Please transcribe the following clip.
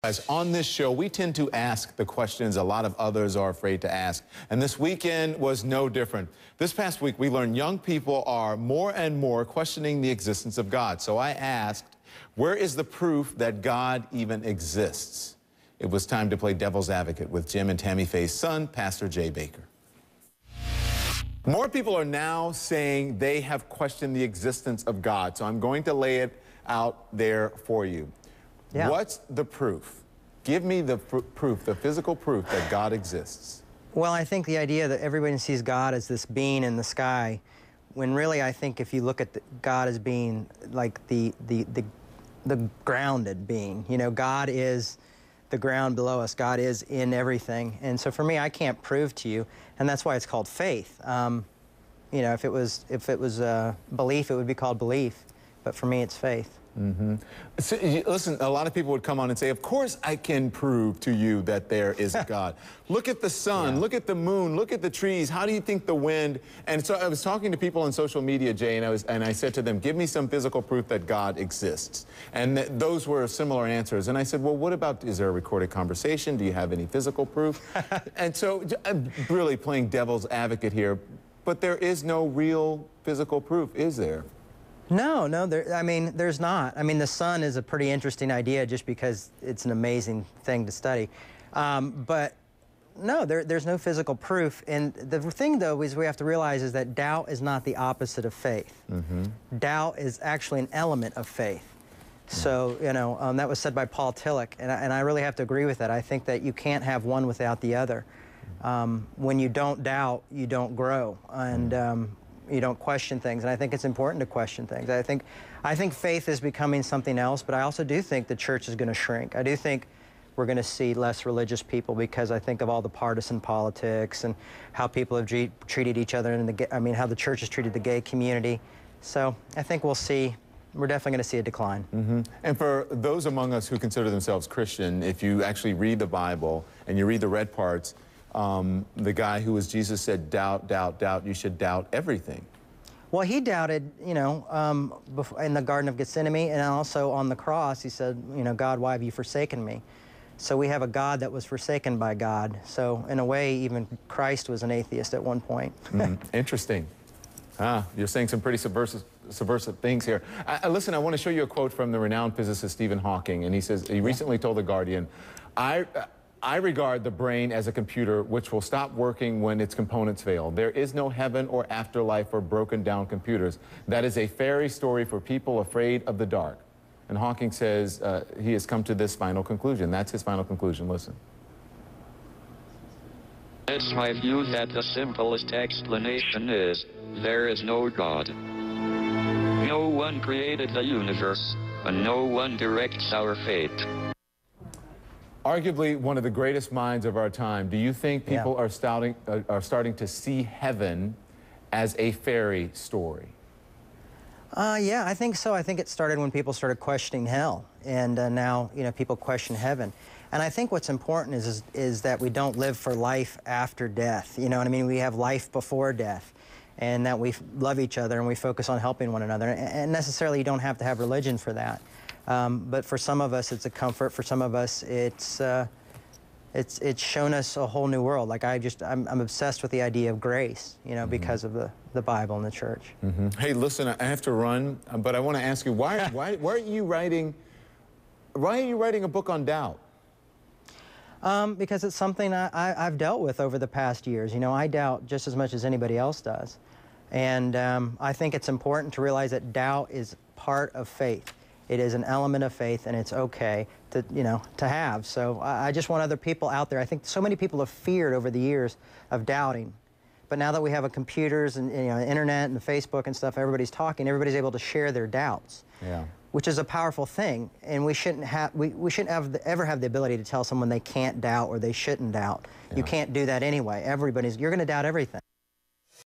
Guys, on this show, we tend to ask the questions a lot of others are afraid to ask. And this weekend was no different. This past week, we learned young people are more and more questioning the existence of God. So I asked, where is the proof that God even exists? It was time to play devil's advocate with Jim and Tammy Faye's son, Pastor Jay Baker. More people are now saying they have questioned the existence of God. So I'm going to lay it out there for you. Yeah. What's the proof? Give me the proof, the physical proof that God exists. Well, I think the idea that everybody sees God as this being in the sky, when really I think if you look at God as being like the grounded being, you know, God is the ground below us. God is in everything. And so for me, I can't prove to you, and that's why it's called faith. You know, if it was belief, it would be called belief. But for me, it's faith. Mm-hmm. So, listen, a lot of people would come on and say, of course I can prove to you that there is God. Look at the sun, look at the moon, look at the trees. How do you think the wind? And so I was talking to people on social media, Jay, and I said to them, give me some physical proof that God exists. And those were similar answers. And I said, well, what about, is there a recorded conversation? Do you have any physical proof? And so I'm really playing devil's advocate here, but there is no real physical proof, is there? No, I mean, there's not. I mean, the sun is a pretty interesting idea just because it's an amazing thing to study. But no, there's no physical proof. And the thing, though, is we have to realize is that doubt is not the opposite of faith. Mm-hmm. Doubt is actually an element of faith. So, you know, that was said by Paul Tillich, and I really have to agree with that. I think that you can't have one without the other. When you don't doubt, you don't grow. And you don't question things, and I think it's important to question things. I think faith is becoming something else, but I also do think the church is going to shrink. I do think we're going to see less religious people because I think of all the partisan politics and how people have treated each other, and how the church has treated the gay community. So I think we're definitely going to see a decline. Mm-hmm. And for those among us who consider themselves Christian, if you actually read the Bible and you read the red parts, the guy who was Jesus said, doubt, doubt, doubt, you should doubt everything. Well, he doubted, you know, in the Garden of Gethsemane, and also on the cross, he said, you know, God, why have you forsaken me? So we have a God that was forsaken by God. So in a way, even Christ was an atheist at one point. Interesting. You're saying some pretty subversive things here. Listen, I want to show you a quote from the renowned physicist Stephen Hawking, and he says, he recently told The Guardian, I regard the brain as a computer which will stop working when its components fail. There is no heaven or afterlife for broken down computers. That is a fairy story for people afraid of the dark. And Hawking says he has come to this final conclusion. That's his final conclusion. Listen. It's my view that the simplest explanation is there is no God. No one created the universe, and no one directs our fate. Arguably one of the greatest minds of our time. Do you think people are starting to see heaven as a fairy story? Yeah, I think so. I think it started when people started questioning hell, and now, you know, people question heaven. And I think what's important is that we don't live for life after death. You know what I mean? We have life before death, and that we love each other and we focus on helping one another. And necessarily, you don't have to have religion for that. But for some of us, it's a comfort. For some of us, it's shown us a whole new world. Like I'm obsessed with the idea of grace, you know, because of the Bible and the church. Mm-hmm. Hey, listen, I have to run, but I want to ask you, why are you writing a book on doubt? Because it's something I've dealt with over the past years. You know, I doubt just as much as anybody else does, and I think it's important to realize that doubt is part of faith. It is an element of faith, and it's okay to, you know, to have. So I just want other people out there. I think so many people have feared over the years of doubting. But now that we have computers and, you know, internet and Facebook and stuff, everybody's talking, everybody's able to share their doubts. Yeah. Which is a powerful thing, and we shouldn't ever have the ability to tell someone they can't doubt or they shouldn't doubt. Yeah. You can't do that anyway. You're going to doubt everything.